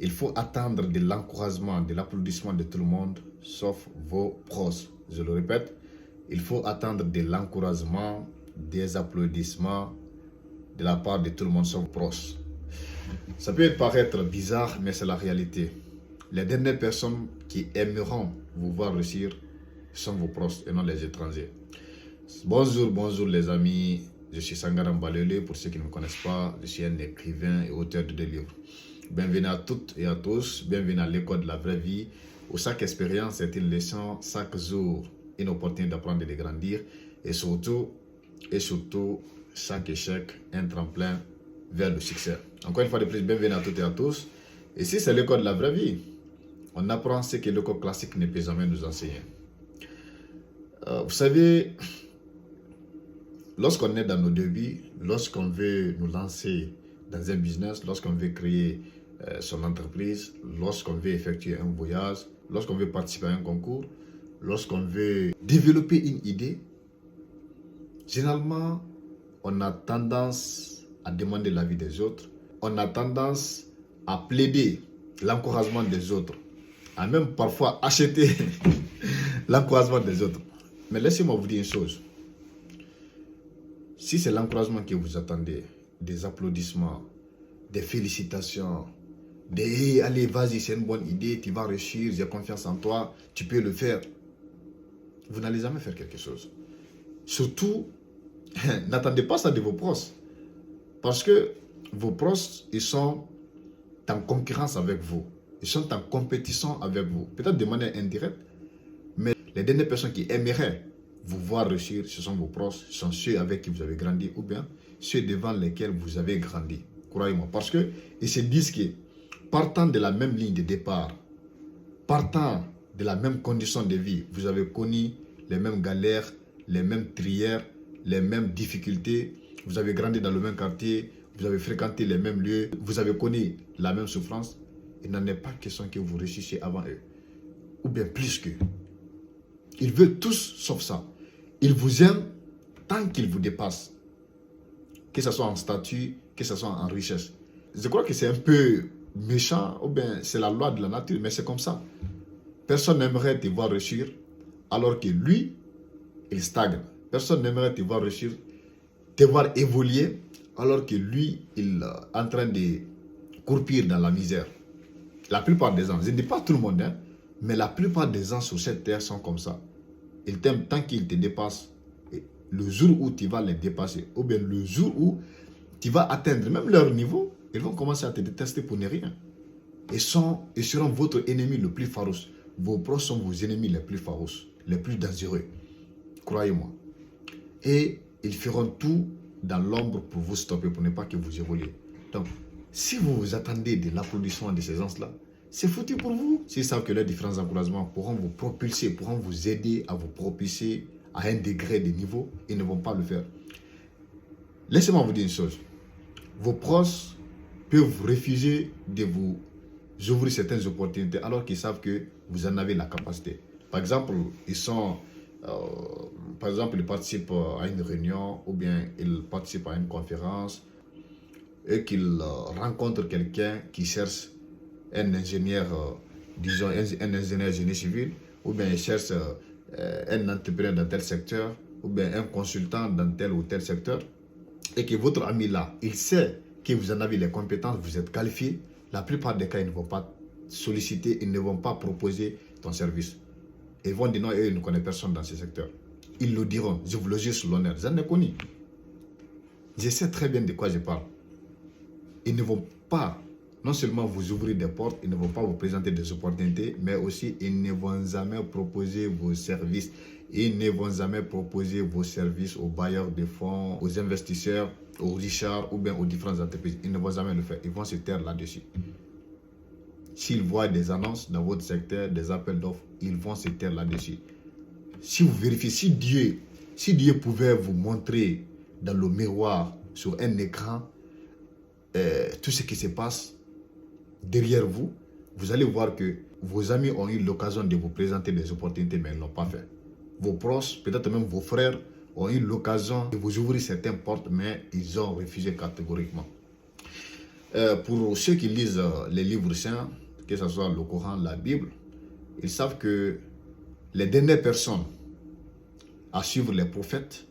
Il faut attendre de l'encouragement, de l'applaudissement de tout le monde, sauf vos proches. Je le répète, il faut attendre de l'encouragement, des applaudissements de la part de tout le monde, sauf vos proches. Ça peut paraître bizarre, mais c'est la réalité. Les dernières personnes qui aimeront vous voir réussir sont vos proches et non les étrangers. Bonjour les amis. Je suis Sangaram Balele. Pour ceux qui ne me connaissent pas, je suis un écrivain et auteur de deux livres. Bienvenue à toutes et à tous. Bienvenue à l'école de la vraie vie, où chaque expérience est une leçon, chaque jour une opportunité d'apprendre et de grandir. Et surtout, chaque échec un tremplin vers le succès. Encore une fois de plus, bienvenue à toutes et à tous. Ici, c'est l'école de la vraie vie. On apprend ce que l'école classique ne peut jamais nous enseigner. Vous savez, lorsqu'on est dans nos débuts, lorsqu'on veut nous lancer dans un business, lorsqu'on veut créer son entreprise, lorsqu'on veut effectuer un voyage, lorsqu'on veut participer à un concours, lorsqu'on veut développer une idée, généralement, on a tendance à demander l'avis des autres, on a tendance à plaider l'encouragement des autres, à même parfois acheter l'encouragement des autres. Mais laissez-moi vous dire une chose. Si c'est l'encouragement que vous attendez, des applaudissements, des félicitations, des « allez, vas-y, c'est une bonne idée, tu vas réussir, j'ai confiance en toi, tu peux le faire », vous n'allez jamais faire quelque chose. Surtout, n'attendez pas ça de vos proches. Parce que vos proches, ils sont en concurrence avec vous. Ils sont en compétition avec vous. Peut-être de manière indirecte, mais les dernières personnes qui aimeraient vous voir réussir, ce sont vos proches, ce sont ceux avec qui vous avez grandi ou bien ceux devant lesquels vous avez grandi. Croyez-moi. Parce qu'ils se disent que partant de la même ligne de départ, partant de la même condition de vie, vous avez connu les mêmes galères, les mêmes trières, les mêmes difficultés, vous avez grandi dans le même quartier, vous avez fréquenté les mêmes lieux, vous avez connu la même souffrance. Il n'en est pas question que vous réussissiez avant eux, ou bien plus qu'eux. Ils veulent tous sauf ça. Ils vous aiment tant qu'ils vous dépassent, que ce soit en statut, que ce soit en richesse. Je crois que c'est un peu méchant, ou bien c'est la loi de la nature, mais c'est comme ça. Personne n'aimerait te voir réussir alors que lui, il stagne. Personne n'aimerait te voir réussir, te voir évoluer alors que lui, il est en train de croupir dans la misère. La plupart des gens, je ne dis pas tout le monde, hein, mais la plupart des gens sur cette terre sont comme ça. Ils t'aiment tant qu'ils te dépassent. Et le jour où tu vas les dépasser, ou bien le jour où tu vas atteindre même leur niveau, ils vont commencer à te détester pour ne rien. Ils seront votre ennemi le plus farouche. Vos proches sont vos ennemis les plus farouches, les plus dangereux. Croyez-moi. Et ils feront tout dans l'ombre pour vous stopper, pour ne pas que vous évoluiez. Donc, si vous vous attendez de l'applaudissement de ces gens-là, c'est foutu pour vous. S'ils savent que leurs différents encouragements pourront vous propulser, pourront vous aider à vous propulser à un degré de niveau, ils ne vont pas le faire. Laissez-moi vous dire une chose. Vos proches peuvent refuser de vous ouvrir certaines opportunités alors qu'ils savent que vous en avez la capacité. Par exemple, ils participent à une réunion ou bien ils participent à une conférence et qu'ils rencontrent quelqu'un qui cherche un ingénieur, disons un ingénieur génie civil, ou bien il cherche un entrepreneur dans tel secteur, ou bien un consultant dans tel ou tel secteur, et que votre ami là, il sait que vous en avez les compétences, vous êtes qualifié, la plupart des cas, ils ne vont pas solliciter, ils ne vont pas proposer ton service. Ils vont dire non, eux, ils ne connaissent personne dans ce secteur. Ils le diront, je vous le jure sur l'honneur, j'en ai connu. Je sais très bien de quoi je parle. Ils ne vont pas non seulement vous ouvrir des portes, ils ne vont pas vous présenter des opportunités, mais aussi ils ne vont jamais proposer vos services. Ils ne vont jamais proposer vos services aux bailleurs de fonds, aux investisseurs, aux richards ou bien aux différentes entreprises. Ils ne vont jamais le faire. Ils vont se taire là-dessus. S'ils voient des annonces dans votre secteur, des appels d'offres, ils vont se taire là-dessus. Si vous vérifiez, si Dieu pouvait vous montrer dans le miroir, sur un écran, tout ce qui se passe derrière vous, vous allez voir que vos amis ont eu l'occasion de vous présenter des opportunités, mais ils ne l'ont pas fait. Vos proches, peut-être même vos frères, ont eu l'occasion de vous ouvrir certaines portes, mais ils ont refusé catégoriquement. Pour ceux qui lisent les livres saints, que ce soit le Coran, la Bible, ils savent que les dernières personnes à suivre les prophètes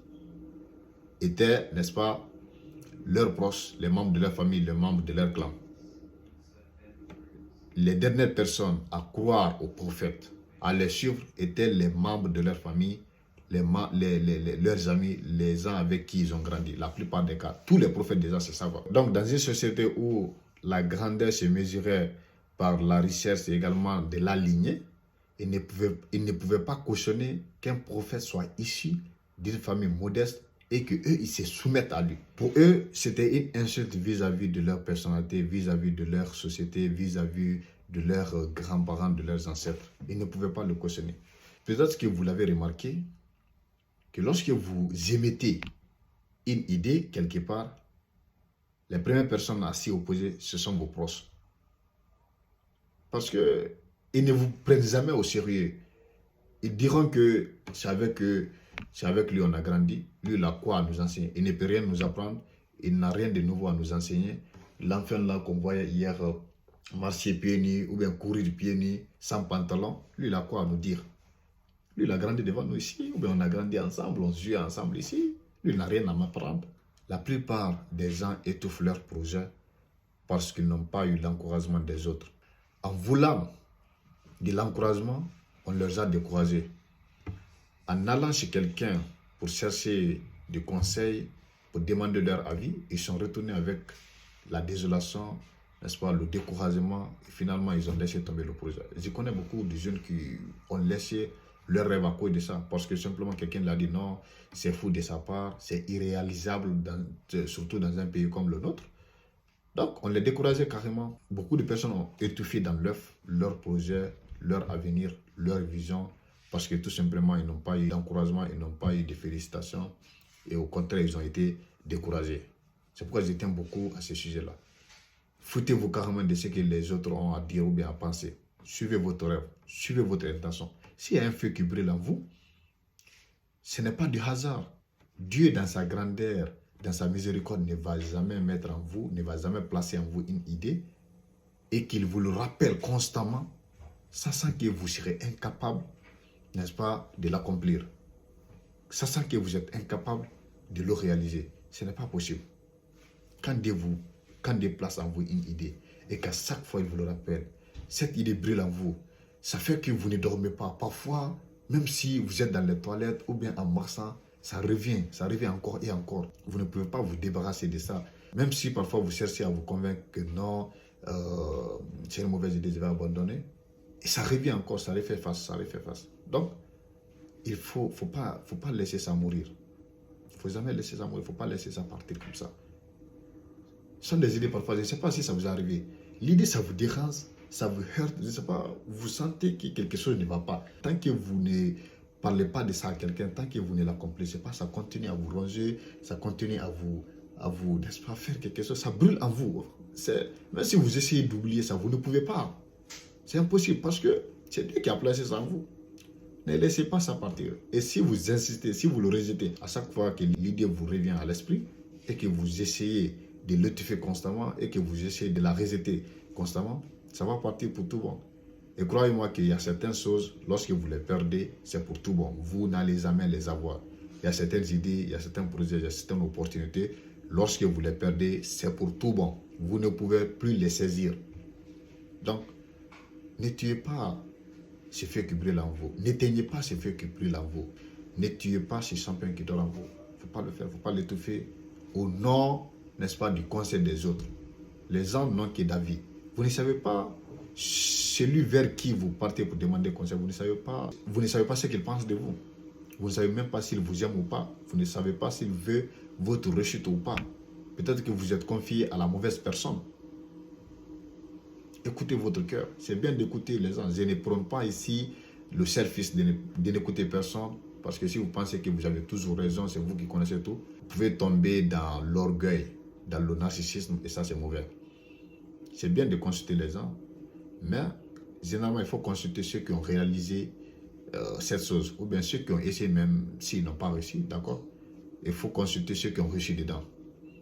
étaient, n'est-ce pas, leurs proches, les membres de leur famille, les membres de leur clan. Les dernières personnes à croire aux prophètes, à les suivre, étaient les membres de leur famille, leurs amis, les gens avec qui ils ont grandi. La plupart des cas, tous les prophètes déjà se savent. Donc, dans une société où la grandeur se mesurait par la richesse et également de la lignée, ils ne pouvaient pas cautionner qu'un prophète soit issu d'une famille modeste et qu'eux, ils se soumettent à lui. Pour eux, c'était une insulte vis-à-vis de leur personnalité, vis-à-vis de leur société, vis-à-vis de leurs grands-parents, de leurs ancêtres. Ils ne pouvaient pas le cautionner. Peut-être que vous l'avez remarqué, que lorsque vous émettez une idée quelque part, les premières personnes à s'y opposer, ce sont vos proches. Parce qu'ils ne vous prennent jamais au sérieux. Ils diront que c'est avec lui on a grandi. Lui, il a quoi à nous enseigner? Il ne peut rien nous apprendre. Il n'a rien de nouveau à nous enseigner. L'enfant là qu'on voyait hier marcher pieds nus ou bien courir pieds nus sans pantalon, lui, il a quoi à nous dire? Lui, il a grandi devant nous ici, ou bien on a grandi ensemble, on se joue ensemble ici. Lui, il n'a rien à m'apprendre. La plupart des gens étouffent leurs projets parce qu'ils n'ont pas eu l'encouragement des autres. En voulant de l'encouragement, on les a découragés. En allant chez quelqu'un pour chercher des conseils, pour demander leur avis, ils sont retournés avec la désolation, n'est-ce pas, le découragement, et finalement ils ont laissé tomber le projet. Je connais beaucoup de jeunes qui ont laissé leur rêve à cause de ça, parce que simplement quelqu'un leur a dit non, c'est fou de sa part, c'est irréalisable, surtout dans un pays comme le nôtre. Donc on les décourageait carrément. Beaucoup de personnes ont étouffé dans l'œuf leur projet, leur avenir, leur vision, parce que tout simplement ils n'ont pas eu d'encouragement, ils n'ont pas eu de félicitations, et au contraire ils ont été découragés. C'est pourquoi je tiens beaucoup à ce sujet-là. Foutez-vous carrément de ce que les autres ont à dire ou bien à penser. Suivez votre rêve, suivez votre intention. S'il y a un feu qui brûle en vous, ce n'est pas du hasard. Dieu, dans sa grandeur, dans sa miséricorde, ne va jamais mettre en vous, ne va jamais placer en vous une idée et qu'il vous le rappelle constamment, sachant que vous serez incapable, n'est-ce pas, de l'accomplir. Sachant que vous êtes incapable de le réaliser. Ce n'est pas possible. Quand Dieu place en vous une idée et qu'à chaque fois il vous le rappelle, cette idée brûle en vous, ça fait que vous ne dormez pas. Parfois, même si vous êtes dans les toilettes ou bien en marchant, ça revient encore et encore. Vous ne pouvez pas vous débarrasser de ça. Même si parfois vous cherchez à vous convaincre que non, c'est une mauvaise idée, je vais abandonner. Et ça revient encore, ça refait face. Donc, il ne faut pas laisser ça mourir. Il ne faut jamais laisser ça mourir, il ne faut pas laisser ça partir comme ça. Ce sont des idées parfois, je ne sais pas si ça vous est arrivé. L'idée, ça vous dérange, ça vous heurte, je ne sais pas, vous sentez que quelque chose ne va pas. Tant que vous ne parlez pas de ça à quelqu'un, tant que vous ne l'accomplissez pas, ça continue à vous ronger, ça continue à vous, n'est-ce pas, faire quelque chose, ça brûle en vous. Même si vous essayez d'oublier ça, vous ne pouvez pas. C'est impossible parce que c'est Dieu qui a placé ça en vous. Ne laissez pas ça partir. Et si vous insistez, si vous le rejetez, à chaque fois que l'idée vous revient à l'esprit et que vous essayez de l'étouffer constamment et que vous essayez de la rejeter constamment, ça va partir pour tout bon. Et croyez-moi qu'il y a certaines choses, lorsque vous les perdez, c'est pour tout bon. Vous n'allez jamais les avoir. Il y a certaines idées, il y a certains projets, il y a certaines opportunités. Lorsque vous les perdez, c'est pour tout bon. Vous ne pouvez plus les saisir. Donc, ne tuez pas ce feu qui brûle en vous. N'éteignez pas ce feu qui brûle en vous. Ne tuez pas ce champion qui dort en vous. Il ne faut pas le faire, il ne faut pas l'étouffer au nom, n'est-ce pas, du conseil des autres. Les gens n'ont que d'avis. Vous ne savez pas celui vers qui vous partez pour demander conseil. Vous ne savez pas ce qu'il pense de vous. Vous ne savez même pas s'il vous aime ou pas. Vous ne savez pas s'il veut votre rechute ou pas. Peut-être que vous êtes confié à la mauvaise personne. Écoutez votre cœur. C'est bien d'écouter les gens. Je ne prône pas ici le selfish de n'écouter personne. Parce que si vous pensez que vous avez toujours raison, c'est vous qui connaissez tout, vous pouvez tomber dans l'orgueil, dans le narcissisme, et ça c'est mauvais. C'est bien de consulter les gens, mais généralement il faut consulter ceux qui ont réalisé cette chose, ou bien ceux qui ont essayé même s'ils n'ont pas réussi, d'accord? Il faut consulter ceux qui ont réussi dedans.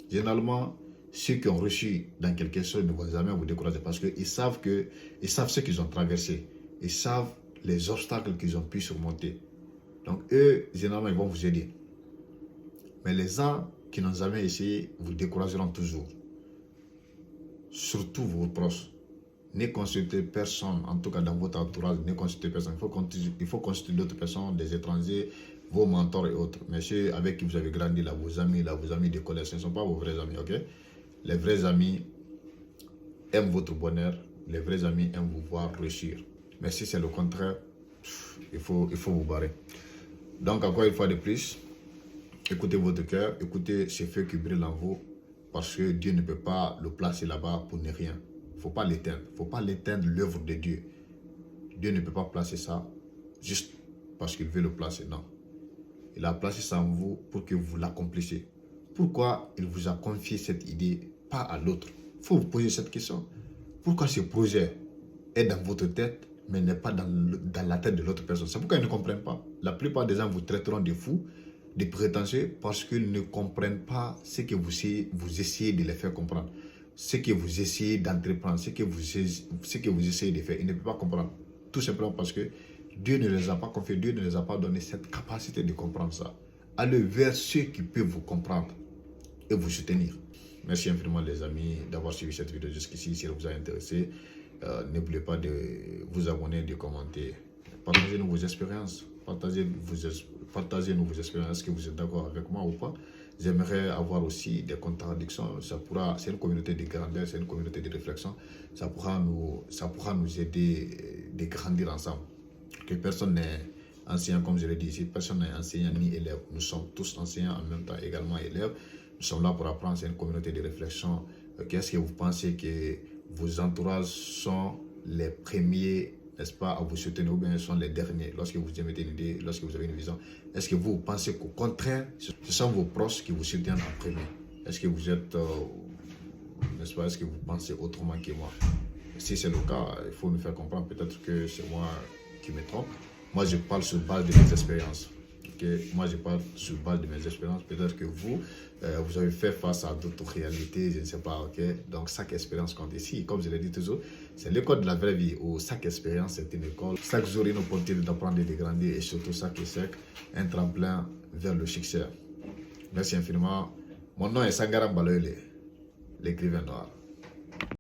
Généralement, ceux qui ont réussi dans quelque chose ne vont jamais vous décourager parce qu'ils savent ce qu'ils ont traversé. Ils savent les obstacles qu'ils ont pu surmonter. Donc eux, généralement, ils vont vous aider. Mais les gens qui n'ont jamais essayé vous décourageront toujours. Surtout vos proches. Ne consultez personne, en tout cas dans votre entourage, ne consultez personne. Il faut consulter d'autres personnes, des étrangers, vos mentors et autres. Mais ceux avec qui vous avez grandi, là, vos amis de collège, ce ne sont pas vos vrais amis, ok? Les vrais amis aiment votre bonheur, les vrais amis aiment vous voir réussir. Mais si c'est le contraire, il faut vous barrer. Donc encore une fois de plus, écoutez votre cœur, écoutez ce feu qui brille en vous, parce que Dieu ne peut pas le placer là-bas pour ne rien. Il ne faut pas l'éteindre. Il ne faut pas l'éteindre l'œuvre de Dieu. Dieu ne peut pas placer ça juste parce qu'il veut le placer, non. Il a placé ça en vous pour que vous l'accomplissiez. Pourquoi il vous a confié cette idée, pas à l'autre? Il faut vous poser cette question. Pourquoi ce projet est dans votre tête, mais n'est pas dans la tête de l'autre personne? C'est pourquoi ils ne comprennent pas. La plupart des gens vous traiteront de fous, de prétentieux, parce qu'ils ne comprennent pas ce que vous essayez de les faire comprendre. Ce que vous essayez d'entreprendre, ce que vous essayez de faire. Ils ne peuvent pas comprendre. Tout simplement parce que Dieu ne les a pas confiés, Dieu ne les a pas donné cette capacité de comprendre ça. Allez vers ceux qui peuvent vous comprendre et vous soutenir. Merci infiniment les amis d'avoir suivi cette vidéo jusqu'ici. Si elle vous a intéressé, n'oubliez pas de vous abonner, de commenter. Partagez-nous vos expériences. Partagez-nous vos expériences. Est-ce que vous êtes d'accord avec moi ou pas? J'aimerais avoir aussi des contradictions. C'est une communauté de grandeur, c'est une communauté de réflexion. Ça pourra nous aider de grandir ensemble. Que personne n'est enseignant, comme je l'ai dit ici, personne n'est enseignant ni élève. Nous sommes tous enseignants en même temps, également élèves. Nous sommes là pour apprendre, c'est une communauté de réflexion. Qu'est-ce que vous pensez que vos entourages sont les premiers, n'est-ce pas, à vous soutenir, ou bien sont les derniers lorsque vous émettez une idée, lorsque vous avez une vision? Est-ce que vous pensez qu'au contraire, ce sont vos proches qui vous soutiennent en premier? Est-ce que vous êtes, n'est-ce pas, est-ce que vous pensez autrement que moi? Si c'est le cas, il faut nous faire comprendre. Peut-être que c'est moi qui me trompe. Moi, je parle sur base de mes expériences. Moi, je parle sur base de mes expériences. Peut-être que vous avez fait face à d'autres réalités, je ne sais pas, ok? Donc, chaque expérience compte ici. Comme je l'ai dit toujours, c'est l'école de la vraie vie où chaque expérience est une école. Chaque jour, une opportunité d'apprendre et de grandir, et surtout chaque échec, un tremplin vers le succès. Merci infiniment. Mon nom est Sangaram Baloyle, l'écrivain noir.